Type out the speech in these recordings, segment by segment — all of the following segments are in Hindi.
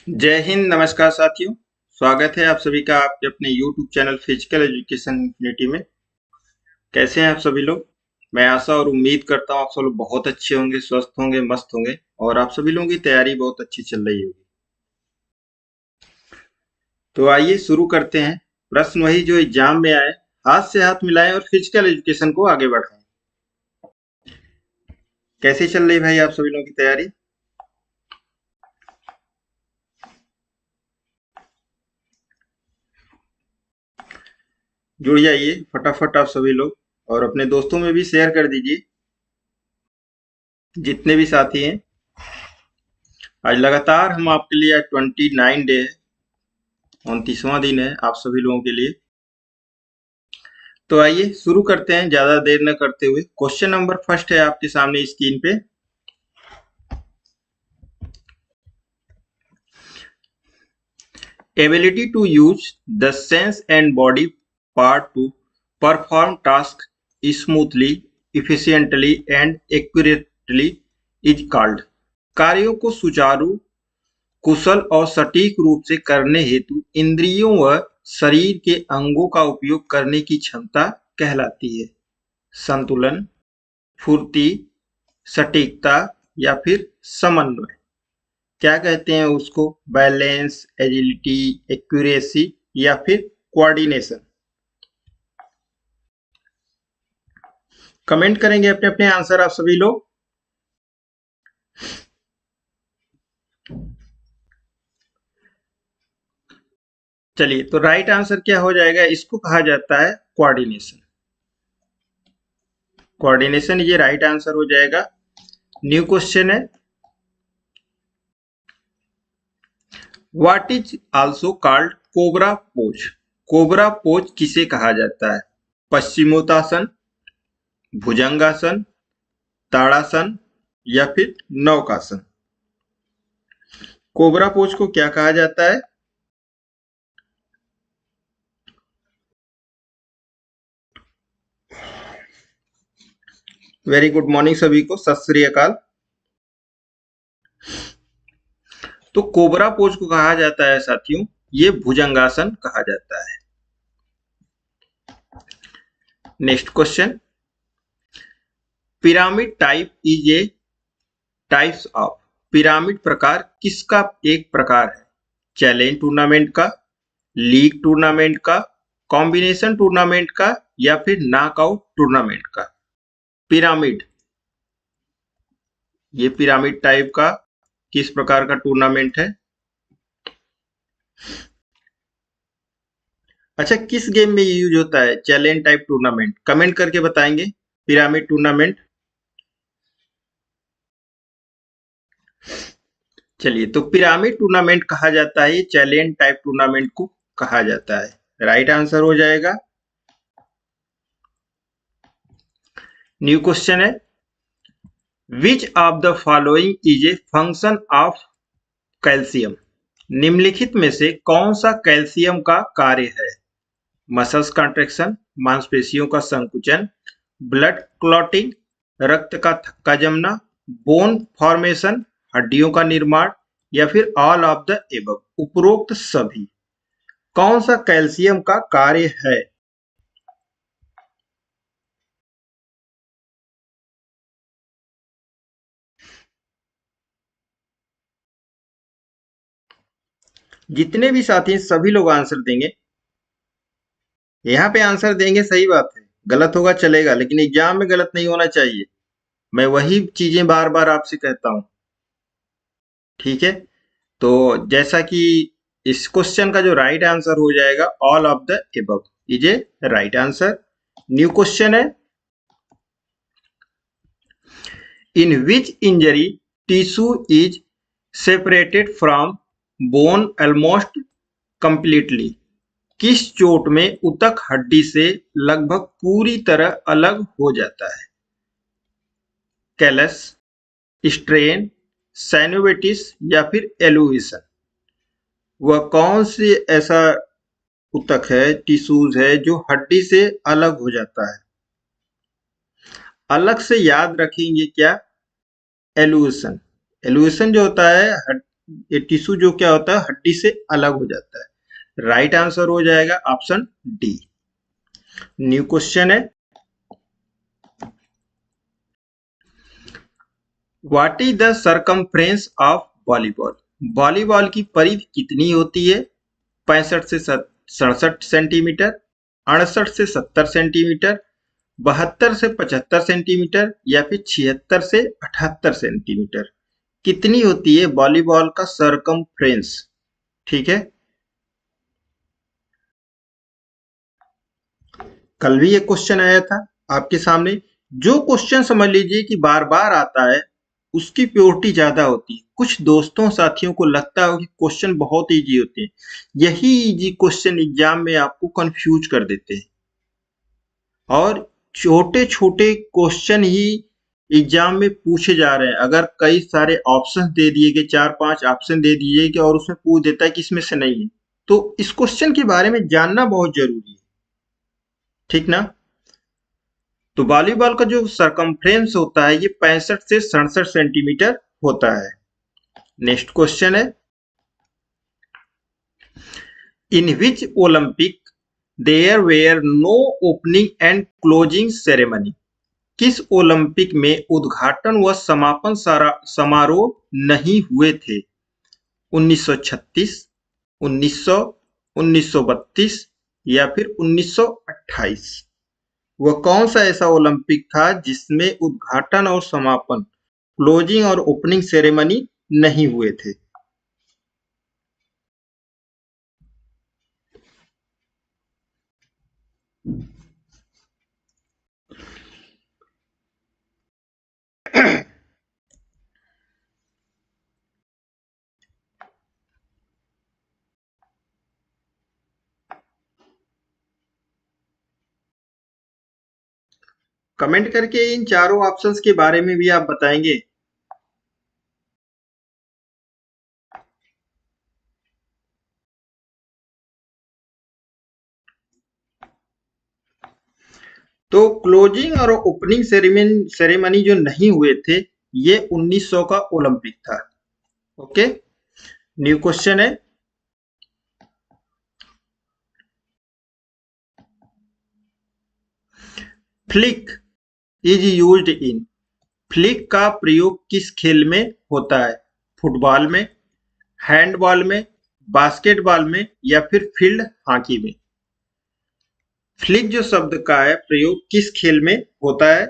जय हिंद, नमस्कार साथियों। स्वागत है आप सभी का आपके अपने YouTube channel physical education infinity में। कैसे हैं आप सभी लोग? मैं आशा और उम्मीद करता हूँ आप सब लोग बहुत अच्छे होंगे, स्वस्थ होंगे, मस्त होंगे और आप सभी लोगों की तैयारी बहुत अच्छी चल रही होगी। तो आइए शुरू करते हैं। प्रश्न वही जो एग्जाम में आए, हाथ से हाथ मिलाएं और फिजिकल एजुकेशन को आगे बढ़ाएं। कैसी चल रही भाई आप सभी लोगों की तैयारी? जुड़ जाइए फटाफट आप सभी लोग और अपने दोस्तों में भी शेयर कर दीजिए, जितने भी साथी हैं। आज लगातार हम आपके लिए 29 डे है, 29वां दिन है आप सभी लोगों के लिए। तो आइए शुरू करते हैं ज्यादा देर न करते हुए। क्वेश्चन नंबर फर्स्ट है आपके सामने स्क्रीन पे। Ability to use the sense and body part to perform task smoothly, efficiently and accurately is called. कार्यों को सुचारू, कुशल और सटीक रूप से करने हेतु इंद्रियों व शरीर के अंगों का उपयोग करने की क्षमता कहलाती है। संतुलन, फुर्ती, सटीकता या फिर समन्वय। क्या कहते हैं उसको? बैलेंस, एजिलिटी, एक्यूरेसी या फिर कोऑर्डिनेशन। कमेंट करेंगे अपने अपने आंसर आप सभी लोग। चलिए, तो राइट आंसर क्या हो जाएगा? इसको कहा जाता है कोऑर्डिनेशन। कोऑर्डिनेशन ये राइट आंसर हो जाएगा। न्यू क्वेश्चन है, what is also called cobra pose. Cobra pose किसे कहा जाता है? पश्चिमोत्तासन, भुजंगासन, ताड़ासन या फिर नौकासन। कोबरा पोज को क्या कहा जाता है? वेरी गुड मॉर्निंग सभी को, सत श्री अकाल। तो कोबरा पोज को कहा जाता है साथियों, ये भुजंगासन कहा जाता है। Next question, pyramid type is a types of. Pyramid प्रकार किसका एक प्रकार है? चैलेंज टूर्नामेंट का, लीग टूर्नामेंट का, कॉम्बिनेशन टूर्नामेंट का या फिर नॉकआउट टूर्नामेंट का। पिरामिड, ये पिरामिड टाइप का किस प्रकार का टूर्नामेंट है? अच्छा, किस गेम में यूज होता है चैलेंज टाइप टूर्नामेंट? कमेंट करके बताएंगे। पिरामिड टूर्नामेंट, चलिए, तो पिरामिड टूर्नामेंट कहा जाता है, ये चैलेंज टाइप टूर्नामेंट को कहा जाता है। राइट आंसर हो जाएगा। न्यू क्वेश्चन है, which of the following is a function of calcium. निम्नलिखित में से कौन सा कैल्शियम का कार्य है? मसल्स कॉन्ट्रैक्शन, मांसपेशियों का संकुचन, ब्लड क्लॉटिंग, रक्त का थक्का जमना, बोन फॉर्मेशन, हड्डियों का निर्माण या फिर ऑल ऑफ द एबव, उपरोक्त सभी। कौन सा कैल्शियम का कार्य है? जितने भी साथी सभी लोग आंसर देंगे। यहाँ पे आंसर देंगे, सही बात है, गलत होगा चलेगा, लेकिन एग्जाम में गलत नहीं होना चाहिए। मैं वही चीजें बार बार आपसे कहता हूँ, ठीक है? तो जैसा कि इस क्वेश्चन का जो राइट आंसर हो जाएगा, all of the above is a right answer. New question है, in which injury tissue is separated from bone almost completely. किस चोट में ऊतक हड्डी से लगभग पूरी तरह अलग हो जाता है? कैलस, स्ट्रेन, साइनोविटिस या फिर एलुएशन। वह कौन सी ऐसा ऊतक है, टिश्यूज है जो हड्डी से अलग हो जाता है? अलग से याद रखेंगे क्या? एलुएशन। एलुएशन जो होता है ये टिश्यू जो क्या होता है हड्डी से अलग हो जाता है। राइट आंसर हो जाएगा ऑप्शन डी। न्यू क्वेश्चन है, what is the circumference of volleyball? Volleyball की परिधि कितनी होती है? 65 से 67 सेंटीमीटर, 68 से 70 सेंटीमीटर, 72 से 75 सेंटीमीटर या फिर 76 से 78 सेंटीमीटर? कितनी होती है वॉलीबॉल का सरकमफ्रेंस? ठीक है, कल भी ये क्वेश्चन आया था आपके सामने। जो क्वेश्चन समझ लीजिए कि बार बार आता है उसकी प्योरिटी ज्यादा होती है। कुछ दोस्तों साथियों को लगता है कि क्वेश्चन बहुत इजी होते हैं, यही इजी क्वेश्चन एग्जाम में आपको कंफ्यूज कर देते हैं। और छोटे छोटे क्वेश्चन ही एग्जाम में पूछे जा रहे हैं। अगर कई सारे ऑप्शन दे दिए गए, 4-5 ऑप्शन दे दिए गए और उसमें पूछ देता है कि इसमें से नहीं है, तो इस क्वेश्चन के बारे में जानना बहुत जरूरी है, ठीक ना। तो वॉलीबॉल का जो सरकमफ्रेंस होता है ये 65 से 67 सेंटीमीटर होता है। नेक्स्ट क्वेश्चन है, in which Olympic there were no opening and closing ceremony? किस ओलंपिक में उद्घाटन व समापन समारोह नहीं हुए थे? 1936, 1900, 1932 या फिर 1928? वह कौन सा ऐसा ओलंपिक था जिसमें उद्घाटन और समापन, क्लोजिंग और ओपनिंग सेरेमनी नहीं हुए थे? कमेंट करके इन चारों ऑप्शंस के बारे में भी आप बताएंगे। तो क्लोजिंग और ओपनिंग सेरेमनी जो नहीं हुए थे ये 1900 का ओलंपिक था। ओके, न्यू क्वेश्चन है, flick is used in? Flick का प्रयोग किस खेल में होता है? फुटबॉल में, हैंडबॉल में, बास्केटबॉल में या फिर फील्ड हॉकी में? फ्लिक जो शब्द का है प्रयोग किस खेल में होता है?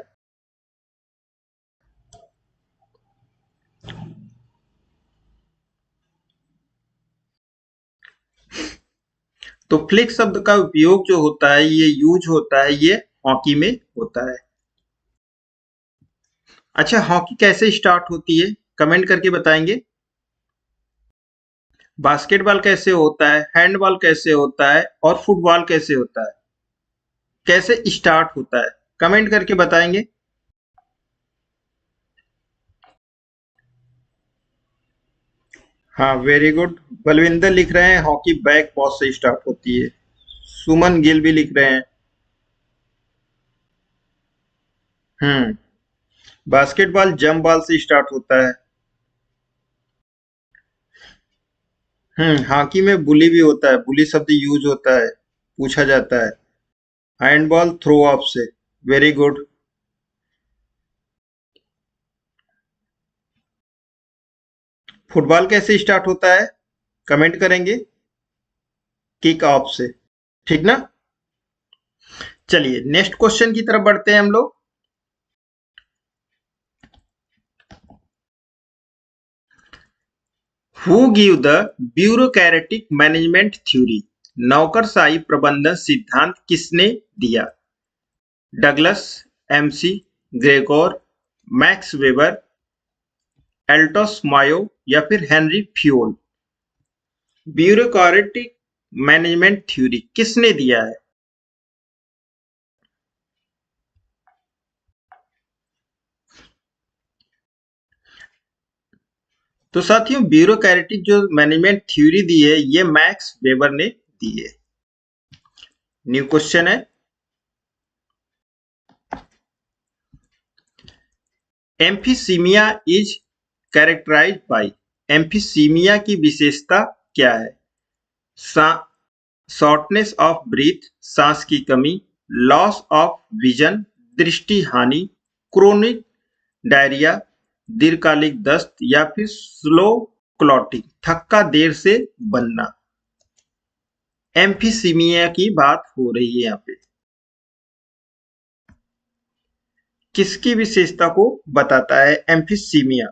तो फ्लिक शब्द का उपयोग जो होता है ये यूज होता है ये हॉकी में होता है। अच्छा, हॉकी कैसे स्टार्ट होती है कमेंट करके बताएंगे। बास्केटबॉल कैसे होता है, हैंडबॉल कैसे होता है और फुटबॉल कैसे होता है, कैसे स्टार्ट होता है कमेंट करके बताएंगे। हाँ, वेरी गुड। बलविंदर लिख रहे हैं हॉकी बैक पॉज से स्टार्ट होती है। सुमन गिल भी लिख रहे हैं। हम्म, बास्केटबॉल जंप बॉल से स्टार्ट होता है। हॉकी में बुली भी होता है, बुली शब्द यूज होता है, पूछा जाता है। हैंडबॉल थ्रो ऑफ से। Very good. फुटबॉल कैसे स्टार्ट होता है कमेंट करेंगे। किक ऑफ से, ठीक ना। चलिए नेक्स्ट क्वेश्चन की तरफ बढ़ते हैं हम लोग। Who give the bureaucratic management theory? नौकरशाही प्रबंधन सिद्धांत किसने दिया? Douglas, McGregor, Max Weber, Elton Mayo या फिर Henri Fayol? Bureaucratic management theory किसने दिया है? तो साथियों ब्यूरोक्रेटिक जो मैनेजमेंट थ्योरी दी है ये मैक्स वेबर ने दी है। न्यू क्वेश्चन है, एम्फीसीमिया इज कैरेक्टराइज्ड बाय? एम्फीसीमिया की विशेषता क्या है? शॉर्टनेस ऑफ ब्रीथ, सांस की कमी, लॉस ऑफ विजन, दृष्टि हानि, क्रोनिक डायरिया, दीर्घकालिक दस्त या फिर स्लो क्लॉटिंग, थक्का देर से बनना। एम्फीसीमिया की बात हो रही है यहाँ पे। किसकी विशेषता को बताता है एम्फीसीमिया?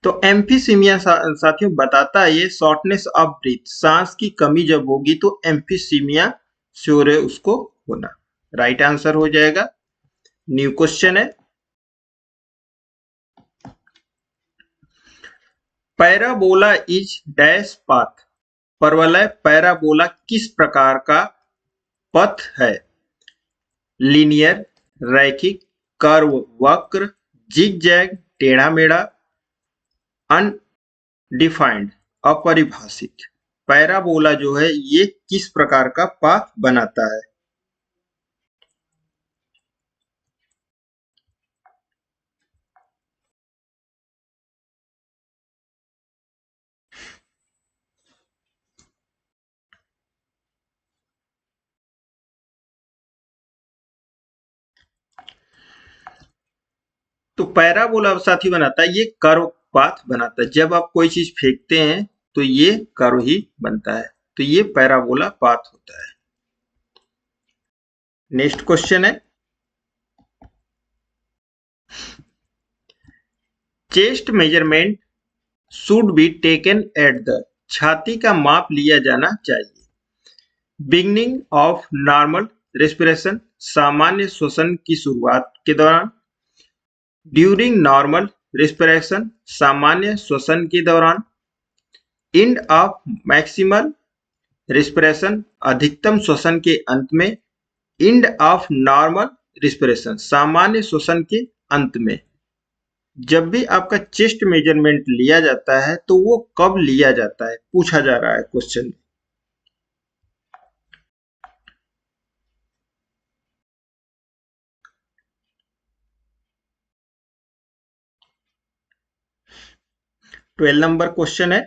तो एम्फीसीमिया साथियों बताता है ये शॉर्टनेस ऑफ ब्रीथ, सांस की कमी जब होगी तो एम्फीसीमिया श्योर है उसको होना। राइट आंसर हो जाएगा। न्यू क्वेश्चन है, पैराबोला इज डैश पाथ। परवलय पैराबोला किस प्रकार का पथ है? लीनियर, रैखिक, कर्व वक्र, जिगजैग टेढ़ा मेढ़ा, अनडिफाइंड अपरिभाषित। पैराबोला जो है ये किस प्रकार का पाथ बनाता है? तो पैराबोला साथी बनाता है ये कर्व पाथ बनाता है। जब आप कोई चीज फेंकते हैं तो ये कर्व ही बनता है, तो ये पैराबोला पाथ होता है। नेक्स्ट क्वेश्चन है, chest measurement should be taken at the. छाती का माप लिया जाना चाहिए। बिगनिंग ऑफ नॉर्मल रेस्पिरेशन, सामान्य श्वसन की शुरुआत के दौरान। ड्यूरिंग नॉर्मल रेस्पिरेशन, सामान्य श्वसन के दौरान। एंड ऑफ मैक्सिमल रेस्पिरेशन, अधिकतम श्वसन के अंत में। एंड ऑफ नॉर्मल रेस्पिरेशन, सामान्य श्वसन के अंत में। जब भी आपका चेस्ट मेजरमेंट लिया जाता है तो वो कब लिया जाता है, पूछा जा रहा है क्वेश्चन में। ट्वेल्व नंबर क्वेश्चन है,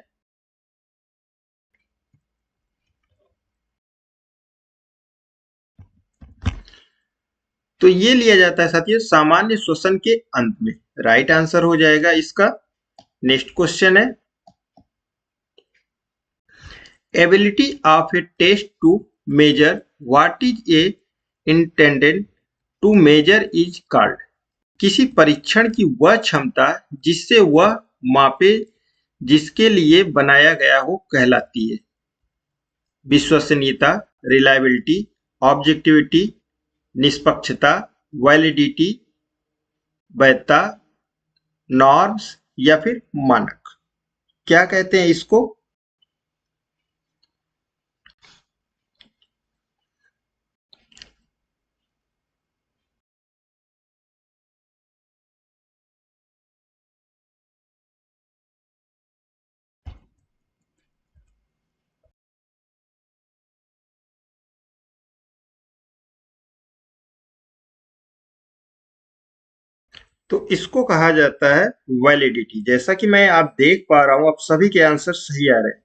तो ये लिया जाता है साथियों सामान्य श्वसन के अंत में। राइट आंसर हो जाएगा इसका। नेक्स्ट क्वेश्चन है, ability of a test to measure what is a intended to measure is called. किसी परीक्षण की वह क्षमता जिससे वह मापे जिसके लिए बनाया गया हो कहलाती है। विश्वसनीयता, रिलायबिलिटी, ऑब्जेक्टिविटी, निष्पक्षता, वैलिडिटी, वैधता, नॉर्म्स या फिर मानक। क्या कहते हैं इसको? तो इसको कहा जाता है वैलिडिटी। जैसा कि मैं आप देख पा रहा हूं, आप सभी के आंसर सही आ रहे हैं।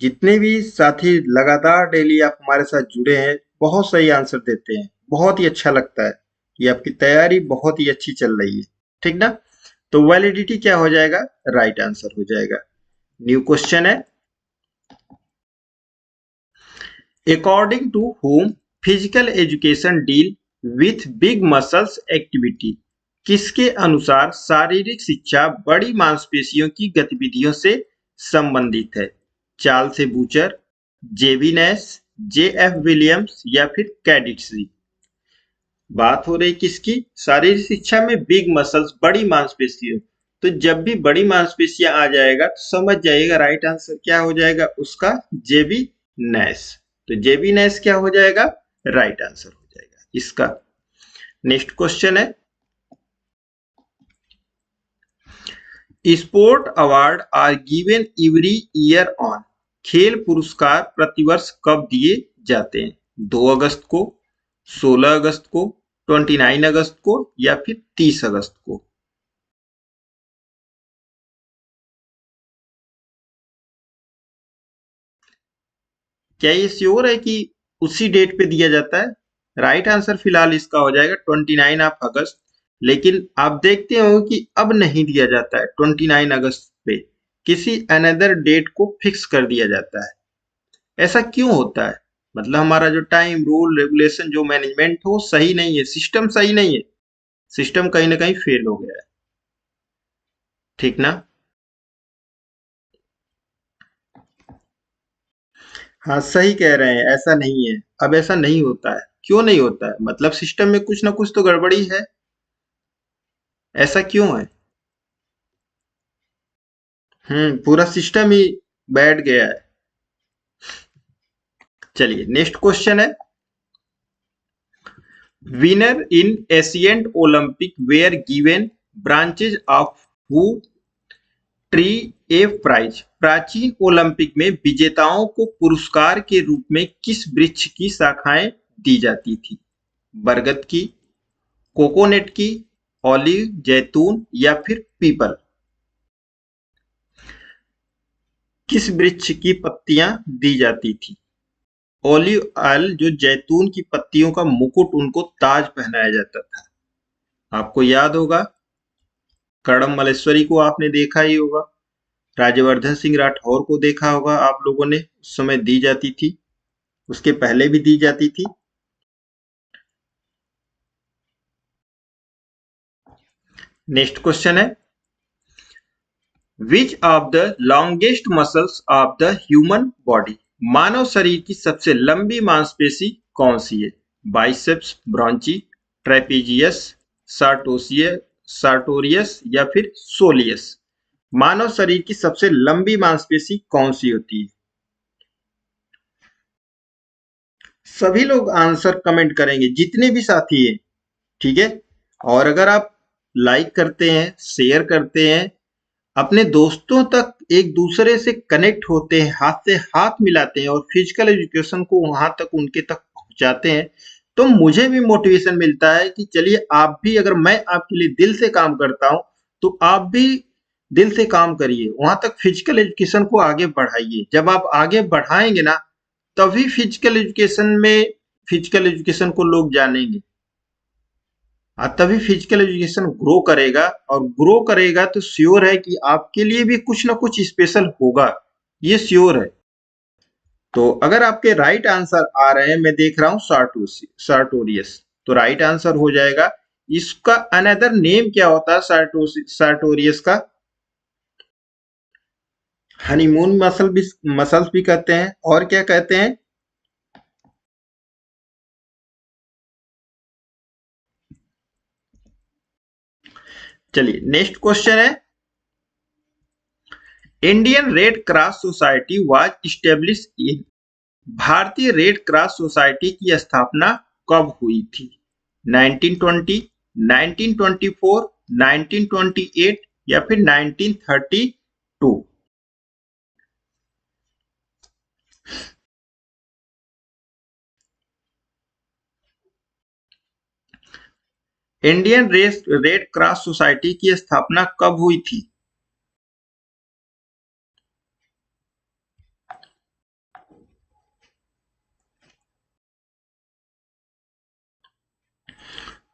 जितने भी साथी लगातार डेली आप हमारे साथ जुड़े हैं, बहुत सही आंसर देते हैं। बहुत ही अच्छा लगता है कि आपकी तैयारी बहुत ही अच्छी चल रही है। ठीक ना? तो वैलिडिटी क्या हो जाएगा? राइट आंसर हो जाएगा। न्यू क्वेश्चन है, according to whom physical education deal with big muscles activity. किसके अनुसार शारीरिक शिक्षा बड़ी मांसपेशियों की गतिविधियों से संबंधित है? चार्ल्स से बूचर, जेबी नैश, जे.एफ. विलियम्स या फिर कैडिक्सी। बात हो रही किसकी? शारीरिक शिक्षा में बिग मसल्स, बड़ी मांसपेशियों। तो जब भी बड़ी मांसपेशियां आ जाएगा तो समझ जाइएगा राइट आंसर क्या हो जाएगा उसका, जेबी नैश। तो जेबी नैश क्या हो जाएगा? राइट आंसर हो जाएगा इसका। नेक्स्ट क्वेश्चन है, sport award are given every year on. खेल पुरस्कार प्रतिवर्ष कब दिए जाते हैं? 2 अगस्त को, 16 अगस्त को, 29 अगस्त को या फिर 30 अगस्त को। क्या ये श्योर है कि उसी डेट पे दिया जाता है? राइट आंसर फिलहाल इसका हो जाएगा 29 ऑफ अगस्त। लेकिन आप देखते हो कि अब नहीं दिया जाता है 29 अगस्त पे, किसी अनदर डेट को फिक्स कर दिया जाता है। ऐसा क्यों होता है? मतलब हमारा जो टाइम रूल रेगुलेशन जो मैनेजमेंट हो सही नहीं है, सिस्टम सही नहीं है, सिस्टम कहीं ना कहीं फेल हो गया है। ठीक ना? हाँ सही कह रहे हैं, ऐसा नहीं है। अब ऐसा नहीं होता है। क्यों नहीं होता है? मतलब सिस्टम में कुछ ना कुछ तो गड़बड़ी है। ऐसा क्यों है? पूरा सिस्टम ही बैठ गया है। चलिए नेक्स्ट क्वेश्चन है, winner in ancient Olympic were given branches of who tree a prize. प्राचीन ओलंपिक में विजेताओं को पुरस्कार के रूप में किस वृक्ष की शाखाएं दी जाती थी? बरगद की, कोकोनट की, ऑलिव, जैतून या फिर पीपल? किस वृक्ष की पत्तियां दी जाती थी? ऑलिव ऑयल, जो जैतून की पत्तियों का मुकुट, उनको ताज पहनाया जाता था। आपको याद होगा, कड़म मल्लेश्वरी को आपने देखा ही होगा, राज्यवर्धन सिंह राठौर को देखा होगा आप लोगों ने, उस समय दी जाती थी, उसके पहले भी दी जाती थी। नेक्स्ट क्वेश्चन है, which of the longest muscles of the human body. मानव शरीर की सबसे लंबी मांसपेशी कौन सी है? बाइसेप्स, ब्रॉन्ची, ट्रेपीजियस, सार्टोरियस या फिर सोलियस? मानव शरीर की सबसे लंबी मांसपेशी कौन सी होती है? सभी लोग आंसर कमेंट करेंगे, जितने भी साथी हैं। ठीक है, और अगर आप लाइक करते हैं, शेयर करते हैं, अपने दोस्तों तक एक दूसरे से कनेक्ट होते हैं, हाथ से हाथ मिलाते हैं और फिजिकल एजुकेशन को वहां तक उनके तक पहुंचाते हैं, तो मुझे भी मोटिवेशन मिलता है कि चलिए आप भी, अगर मैं आपके लिए दिल से काम करता हूं तो आप भी दिल से काम करिए, वहां तक फिजिकल एजुकेशन को आगे बढ़ाइए। जब आप आगे बढ़ाएंगे ना, तभी फिजिकल एजुकेशन को लोग जानेंगे, तभी फिजिकल एजुकेशन ग्रो करेगा, और ग्रो करेगा तो श्योर है कि आपके लिए भी कुछ ना कुछ स्पेशल होगा, ये श्योर है। तो अगर आपके राइट आंसर आ रहे हैं, मैं देख रहा हूं सार्टोरियस, तो राइट आंसर हो जाएगा। इसका अनदर नेम क्या होता है सार्टोरियस का? हनीमून मसल्स भी कहते हैं, और क्या कहते हैं? चलिए नेक्स्ट क्वेश्चन है, Indian red cross society was establish in. भारतीय रेड क्रॉस सोसाइटी की स्थापना कब हुई थी? 1920, 1924, 1928 या फिर 1932? इंडियन रेड क्रॉस सोसाइटी की स्थापना कब हुई थी?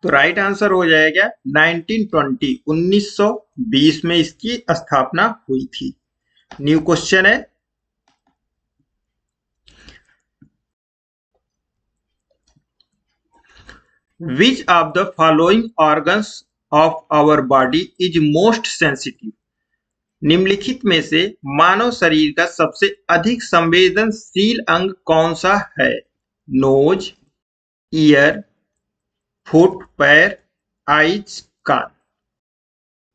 तो राइट आंसर हो जाएगा 1920, 1920 में इसकी स्थापना हुई थी। न्यू क्वेश्चन है, which of the following organs of our body is most sensitive? निम्नलिखित में से मानव शरीर का सबसे अधिक संवेदनशील अंग कौन सा है? नोज, ईयर, फुट, पैर, आईज, कान?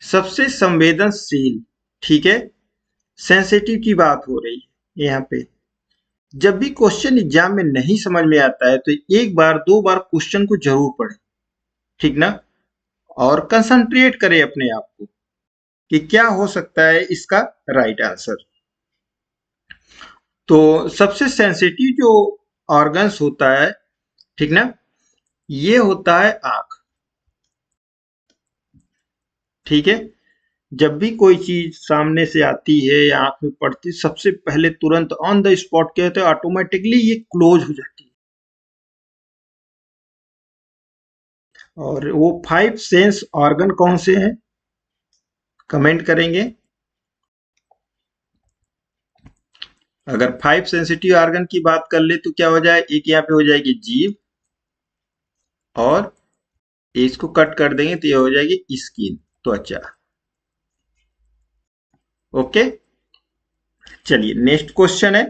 सबसे संवेदनशील, ठीक है, सेंसिटिव की बात हो रही है यहाँ पे। जब भी क्वेश्चन एग्जाम में नहीं समझ में आता है तो एक बार दो बार क्वेश्चन को जरूर पढ़ें, ठीक ना, और कंसंट्रेट करें अपने आप को कि क्या हो सकता है इसका राइट आंसर। तो सबसे सेंसिटिव जो ऑर्गन्स होता है, ठीक ना, ये होता है आंख। ठीक है, जब भी कोई चीज सामने से आती है या आंख में पड़ती है, सबसे पहले तुरंत ऑन द स्पॉट क्या होता है, ऑटोमेटिकली ये क्लोज हो जाती है। और वो 5 सेंस ऑर्गन कौन से हैं, कमेंट करेंगे। अगर 5 सेंसिटिव ऑर्गन की बात कर ले तो क्या हो जाए, एक यहाँ पे हो जाएगी जीभ, और इसको कट कर देंगे तो ये हो जाएगी स्किन, त्वचा। ओके, चलिए नेक्स्ट क्वेश्चन है,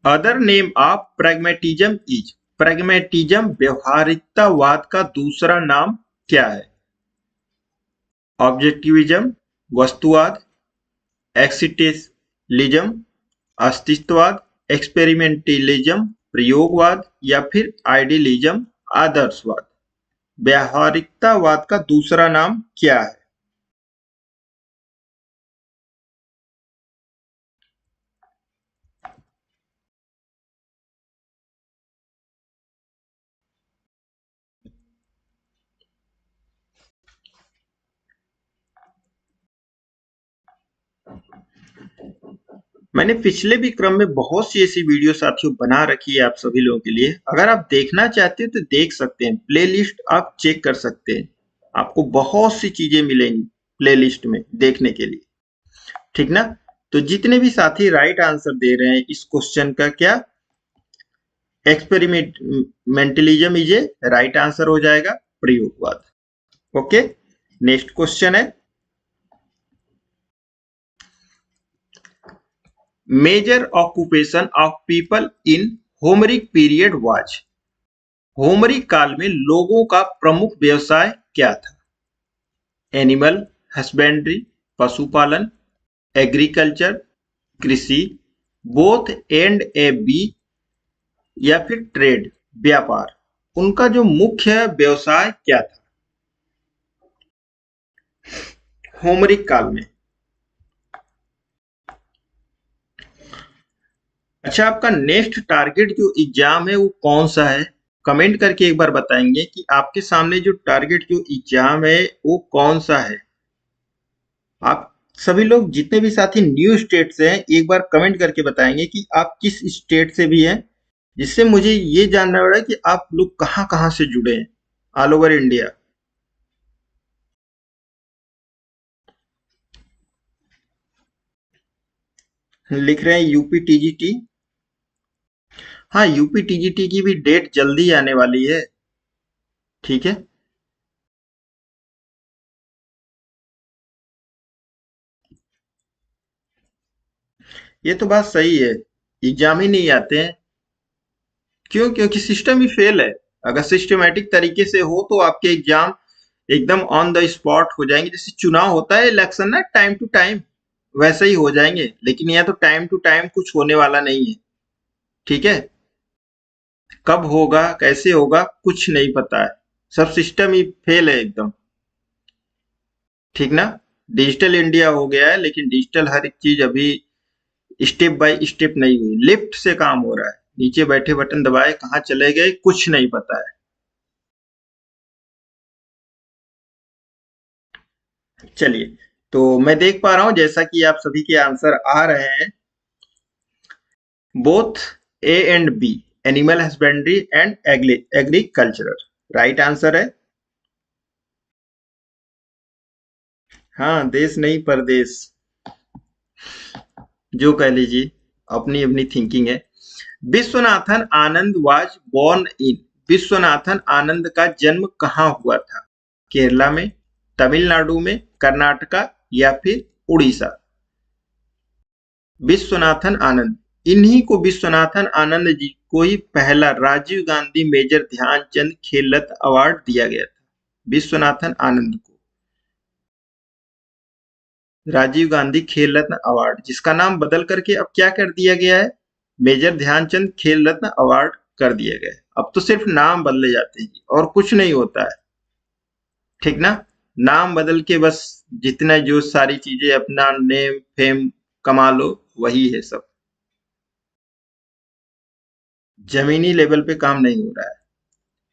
other name of pragmatism is, pragmatism व्यवहारिकतावाद का दूसरा नाम क्या है? ऑब्जेक्टिविज्म, वस्तुवाद, एक्सिटेलिज्म, अस्तित्ववाद, एक्सपेरिमेंटलिज्म, प्रयोगवाद, या फिर आइडियलिज्म, आदर्शवाद। व्यवहारिकतावाद का दूसरा नाम क्या है? मैंने पिछले भी क्रम में बहुत सी ऐसी वीडियो साथियों बना रखी है आप सभी लोगों के लिए, अगर आप देखना चाहते हो तो देख सकते हैं, प्लेलिस्ट आप चेक कर सकते हैं, आपको बहुत सी चीजें मिलेंगी प्लेलिस्ट में देखने के लिए, ठीक ना। तो जितने भी साथी राइट आंसर दे रहे हैं इस क्वेश्चन का, क्या experimentalism is a right answer हो जाएगा, प्रयोगवाद। ओके, नेक्स्ट क्वेश्चन है, major occupation of people in Homeric period was, Homeric काल में लोगों का प्रमुख व्यवसाय क्या था? एनिमल हस्बेंड्री, पशुपालन, एग्रीकल्चर, कृषि, बोथ एंड ए बी, या फिर ट्रेड, व्यापार। उनका जो मुख्य व्यवसाय क्या था होमरिक काल में? अच्छा, आपका नेक्स्ट टारगेट जो एग्जाम है वो कौन सा है, कमेंट करके एक बार बताएंगे कि आपके सामने जो टारगेट जो एग्जाम है वो कौन सा है। आप सभी लोग जितने भी साथी न्यू स्टेट से हैं एक बार कमेंट करके बताएंगे कि आप किस स्टेट से भी हैं, जिससे मुझे ये जानना पड़ा कि आप लोग कहाँ कहाँ से जुड़े हैं ऑल ओवर इंडिया। लिख रहे हैं यूपी टीजीटी। हाँ, यूपी टीजीटी की भी डेट जल्दी आने वाली है, ठीक है। ये तो बात सही है, एग्जाम ही नहीं आते हैं, क्यों? क्योंकि सिस्टम ही फेल है। अगर सिस्टमेटिक तरीके से हो तो आपके एग्जाम एकदम ऑन द स्पॉट हो जाएंगे, जैसे चुनाव होता है इलेक्शन ना, टाइम टू टाइम, वैसे ही हो जाएंगे। लेकिन यह तो टाइम टू टाइम कुछ होने वाला नहीं है, ठीक है। कब होगा कैसे होगा कुछ नहीं पता है, सब सिस्टम ही फेल है एकदम, ठीक ना। डिजिटल इंडिया हो गया है लेकिन डिजिटल हर एक चीज अभी स्टेप बाय स्टेप नहीं हुई, लिफ्ट से काम हो रहा है, नीचे बैठे बटन दबाए कहाँ चले गए कुछ नहीं पता है। चलिए, तो मैं देख पा रहा हूं जैसा कि आप सभी के आंसर आ रहे हैं, both A and B, animal husbandry and agricultural, right answer है। हाँ, देश नहीं परदेश, जो कह लीजिए, अपनी अपनी थिंकिंग है। Viswanathan Anand was born in, Viswanathan Anand का जन्म कहाँ हुआ था? केरला में, तमिलनाडु में, कर्नाटका, या फिर उड़ीसा। विश्वनाथन आनंद, इन्हीं को विश्वनाथन आनंद जी को ही पहला राजीव गांधी मेजर ध्यानचंद खेल रत्न अवार्ड दिया गया था। विश्वनाथन आनंद को राजीव गांधी खेल रत्न अवार्ड, जिसका नाम बदल करके अब क्या कर दिया गया है, मेजर ध्यानचंद खेल रत्न अवार्ड कर दिया गया है। अब तो सिर्फ नाम बदले जाते हैं और कुछ नहीं होता है, ठीक ना। नाम बदल के बस जितना जो सारी चीजें अपना नेम फेम कमा लो, वही है सब। जमीनी लेवल पे काम नहीं हो रहा है।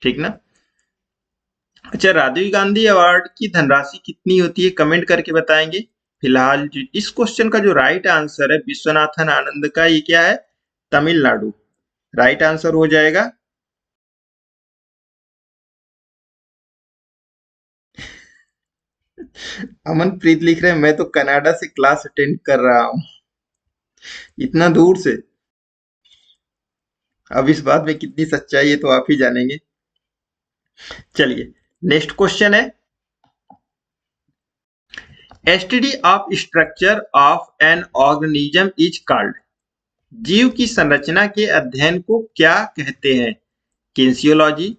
ठीक ना। अच्छा, राजीव गांधी अवार्ड की धनराशि कितनी होती है, कमेंट करके बताएंगे। फिलहाल इस क्वेश्चन का जो राइट आंसर है विश्वनाथन आनंद का, ये क्या है, तमिलनाडु। राइट आंसर हो जाएगा। अमनप्रीत लिख रहे हैं मैं तो कनाडा से क्लास अटेंड कर रहा हूँ, इतना दूर से। अब इस बात में कितनी सच्चाई है तो आप ही जानेंगे। चलिए, नेक्स्ट क्वेश्चन है, STD of structure of an organism is called. जीव की संरचना के अध्ययन को क्या कहते हैं, किन्सियोलॉजी,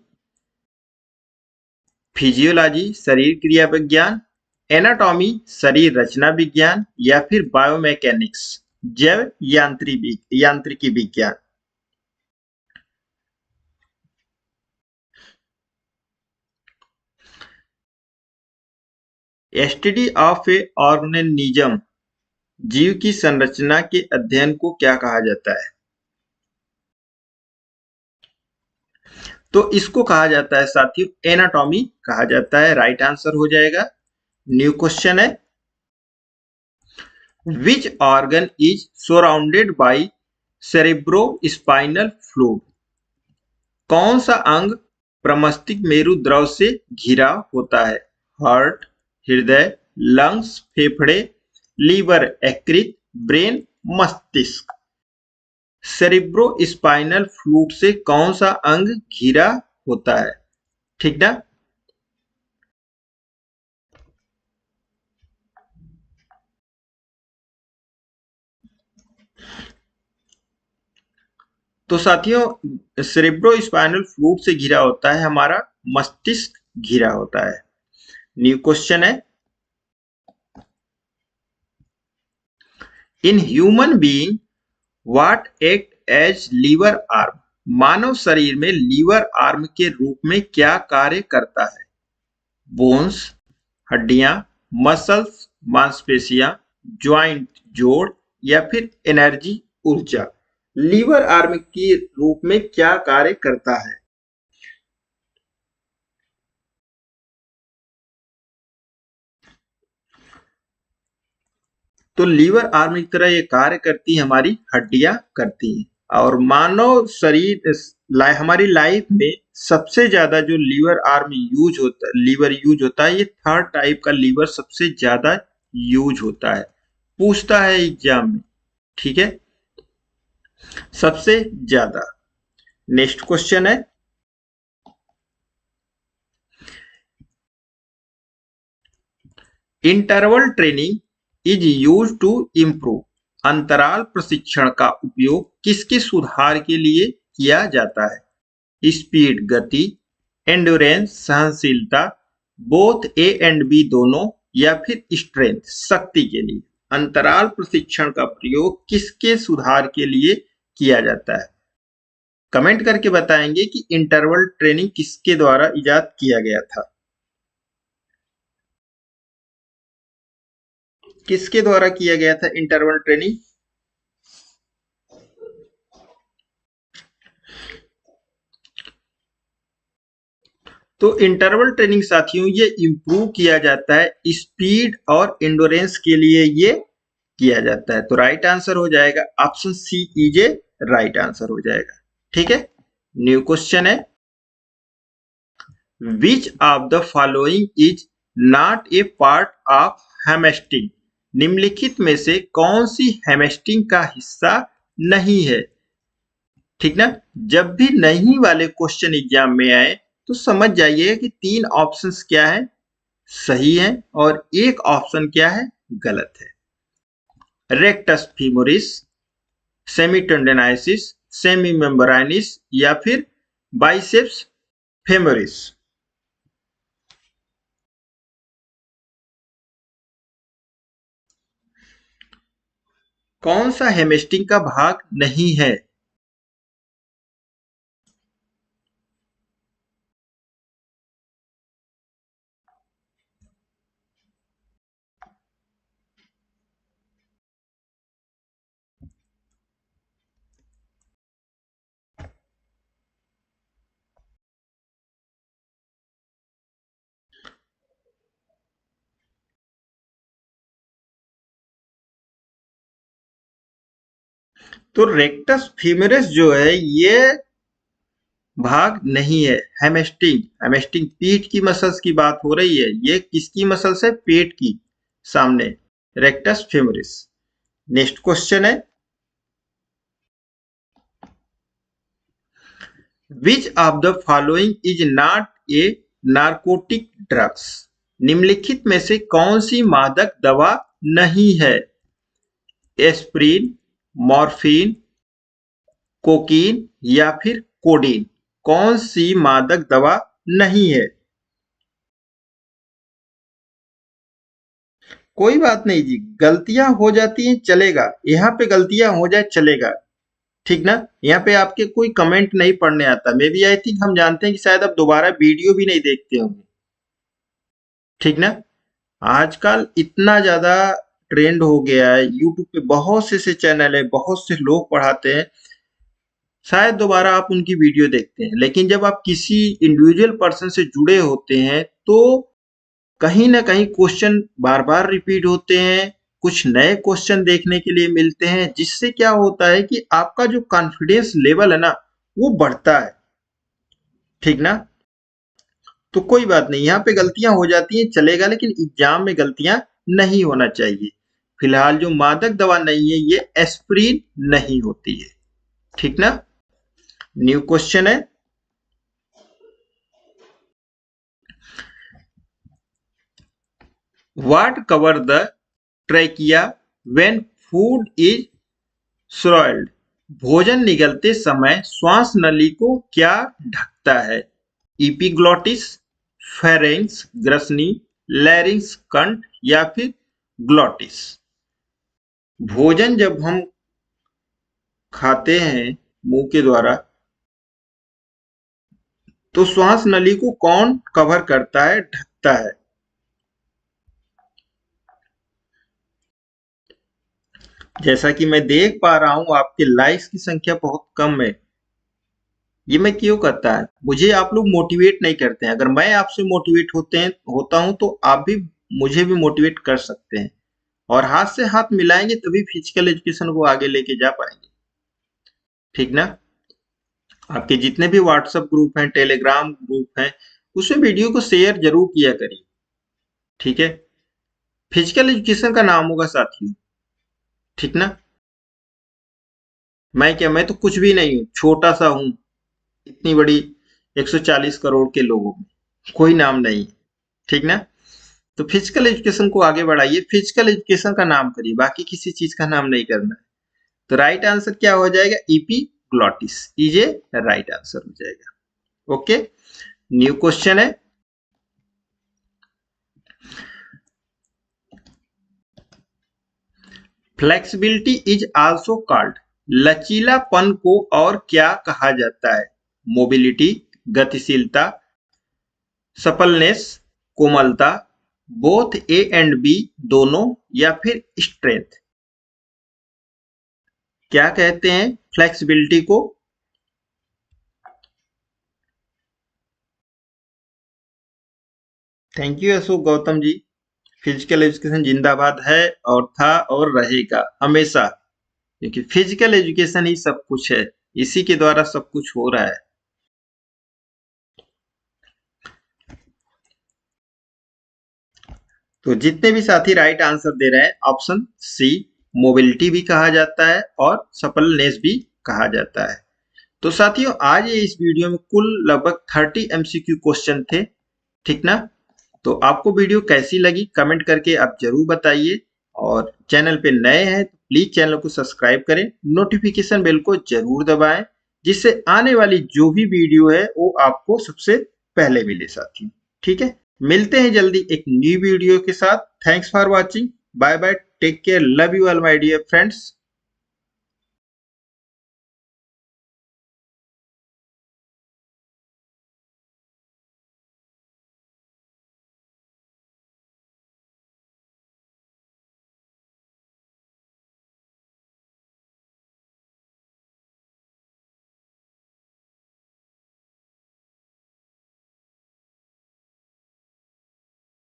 फिजियोलॉजी शरीर क्रिया विज्ञान, एनाटॉमी शरीर रचना विज्ञान, या फिर बायोमैकेनिक्स जैव यांत्रिकी विज्ञान। स्टडी ऑफ ए ऑर्गेनिज्म, जीव की संरचना के अध्ययन को क्या कहा जाता है, तो इसको कहा जाता है साथियों एनाटॉमी कहा जाता है। राइट आंसर हो जाएगा। न्यू क्वेश्चन है, which organ is surrounded by cerebrospinal fluid. कौन सा अंग प्रमस्तिष्क मेरुद्रव से घिरा होता है, हार्ट, हृदय, लंग्स फेफड़े, लीवर यकृत, ब्रेन मस्तिष्क। सेरिब्रोस्पाइनल फ्लूइड से कौन सा अंग घिरा होता है, ठीक ना। तो साथियों सेरिब्रोस्पाइनल फ्लूइड से घिरा होता है हमारा मस्तिष्क घिरा होता है। न्यू क्वेश्चन है, in human being what act as lever arm. मानव शरीर में लीवर आर्म के रूप में क्या कार्य करता है, बोन्स हड्डियां, मसल्स मांसपेशियां, ज्वाइंट जोड़, या फिर एनर्जी ऊर्जा। लीवर आर्म के रूप में क्या कार्य करता है, तो लीवर आर्म की तरह ये कार्य करती है, हमारी हड्डियां करती हैं। और मानव शरीर हमारी लाइफ में सबसे ज्यादा जो लीवर आर्म यूज होता, लीवर यूज होता है, ये थर्ड टाइप का लीवर सबसे ज्यादा यूज होता है, पूछता है एग्जाम में। ठीक है, सबसे ज्यादा। नेक्स्ट क्वेश्चन है, interval training is use to improve. अंतराल प्रशिक्षण का उपयोग किसके सुधार के लिए किया जाता है, स्पीड गति, एंड्योरेंस सहनशीलता, बोथ ए एंड बी दोनों, या फिर स्ट्रेंथ शक्ति के लिए। अंतराल प्रशिक्षण का प्रयोग किसके सुधार के लिए किया जाता है, कमेंट करके बताएंगे कि इंटरवल ट्रेनिंग किसके द्वारा इजाद किया गया था, किसके द्वारा किया गया था इंटरवल ट्रेनिंग। तो इंटरवल ट्रेनिंग साथियों ये इंप्रूव किया जाता है स्पीड और एंडोरेंस के लिए ये किया जाता है। तो राइट आंसर हो जाएगा option C is a right answer हो जाएगा। ठीक है, न्यू क्वेश्चन है, which of the following is not a part of hamstring. निम्नलिखित में से कौन सी हेमस्टिंग का हिस्सा नहीं है, ठीक ना। जब भी नहीं वाले क्वेश्चन एग्जाम में आए तो समझ जाइए कि तीन ऑप्शंस क्या है, सही है, और एक ऑप्शन क्या है, गलत है। रेक्टस फीमोरिस, सेमीटेंडेनाइसिस, सेमी मेम्ब्रेनिस, या फिर बाइसेप्स फेमोरिस। कौन सा हेमस्टिंग का भाग नहीं है, तो रेक्टस फीमोरस जो है ये भाग नहीं है। हैमस्ट्रिंग पीठ की मसल्स की बात हो रही है। ये किसकी मसल्स है? पेट की, सामने रेक्टस फीमोरस। नेक्स्ट क्वेश्चन है, which of the following is not A narcotic drugs? निम्नलिखित में से कौन सी मादक दवा नहीं है? एस्प्रिन, मॉर्फिन, कोकीन या फिर कोडीन? कौन सी मादक दवा नहीं है? कोई बात नहीं जी, गलतियां हो जाती हैं, चलेगा। यहाँ पे गलतियां हो जाए चलेगा, ठीक ना। यहाँ पे आपके कोई कमेंट नहीं पढ़ने आता। मे बी आई थिंक हम जानते हैं कि शायद आप दोबारा वीडियो भी नहीं देखते होंगे, ठीक ना। आजकल इतना ज्यादा ट्रेंड हो गया है, यूट्यूब पे बहुत से चैनल है, बहुत से लोग पढ़ाते हैं, शायद दोबारा आप उनकी वीडियो देखते हैं। लेकिन जब आप किसी इंडिविजुअल पर्सन से जुड़े होते हैं तो कहीं ना कहीं क्वेश्चन बार बार रिपीट होते हैं, कुछ नए क्वेश्चन देखने के लिए मिलते हैं, जिससे क्या होता है कि आपका जो कॉन्फिडेंस लेवल है ना, वो बढ़ता है, ठीक ना। तो कोई बात नहीं, यहाँ पे गलतियां हो जाती हैं, चलेगा, लेकिन एग्जाम में गलतियां नहीं होना चाहिए। फिलहाल जो मादक दवा नहीं है ये एस्प्रिन नहीं होती है, ठीक ना। न्यू क्वेश्चन है, what cover the trachea when food is swallowed? भोजन निगलते समय श्वास नली को क्या ढकता है? इपिग्लॉटिस, फेरेंक्स ग्रसनी, लैरिंक्स कंठ या फिर ग्लॉटिस? भोजन जब हम खाते हैं मुंह के द्वारा तो श्वास नली को कौन कवर करता है, ढकता है? जैसा कि मैं देख पा रहा हूं आपके लाइक्स की संख्या बहुत कम है। ये मैं क्यों करता है? मुझे आप लोग मोटिवेट नहीं करते हैं। अगर मैं आपसे मोटिवेट होता हूं तो आप भी मुझे भी मोटिवेट कर सकते हैं, और हाथ से हाथ मिलाएंगे तभी फिजिकल एजुकेशन को आगे लेके जा पाएंगे, ठीक ना। आपके जितने भी व्हाट्सएप ग्रुप हैं, टेलीग्राम ग्रुप हैं, उसमें वीडियो को शेयर जरूर किया करिए, ठीक है। फिजिकल एजुकेशन का नाम होगा साथियों, ठीक ना। मैं तो कुछ भी नहीं हूँ, छोटा सा हूँ इतनी बड़ी 140 करोड़ के लोगों में, कोई नाम नहीं, ठीक ना। तो फिजिकल एजुकेशन को आगे बढ़ाइए, फिजिकल एजुकेशन का नाम करिए, बाकी किसी चीज का नाम नहीं करना है। तो राइट आंसर क्या हो जाएगा? Epiglottis is a right answer हो जाएगा। ओके, न्यू क्वेश्चन है, फ्लेक्सिबिलिटी इज आल्सो कॉल्ड? लचीलापन को और क्या कहा जाता है? मोबिलिटी, गतिशीलता, सपलनेस, कोमलता, बोथ ए एंड बी, दोनों, या फिर स्ट्रेंथ? क्या कहते हैं फ्लेक्सिबिलिटी को? Thank you Ashok Gautam ji. Physical education जिंदाबाद है और था और रहेगा हमेशा, क्योंकि फिजिकल एजुकेशन ही सब कुछ है, इसी के द्वारा सब कुछ हो रहा है। तो जितने भी साथी राइट आंसर दे रहे हैं, ऑप्शन सी मोबिलिटी भी कहा जाता है और सपलनेस भी कहा जाता है। तो साथियों आज ये इस वीडियो में कुल लगभग 30 एमसीक्यू क्वेश्चन थे, ठीक ना। तो आपको वीडियो कैसी लगी कमेंट करके आप जरूर बताइए, और चैनल पे नए हैं तो प्लीज चैनल को सब्सक्राइब करें, नोटिफिकेशन बेल को जरूर दबाएं, जिससे आने वाली जो भी वीडियो है वो आपको सबसे पहले मिले साथियों, ठीक है। मिलते हैं जल्दी एक न्यू वीडियो के साथ। Thanks for watching, bye bye, take care, love you all my dear friends.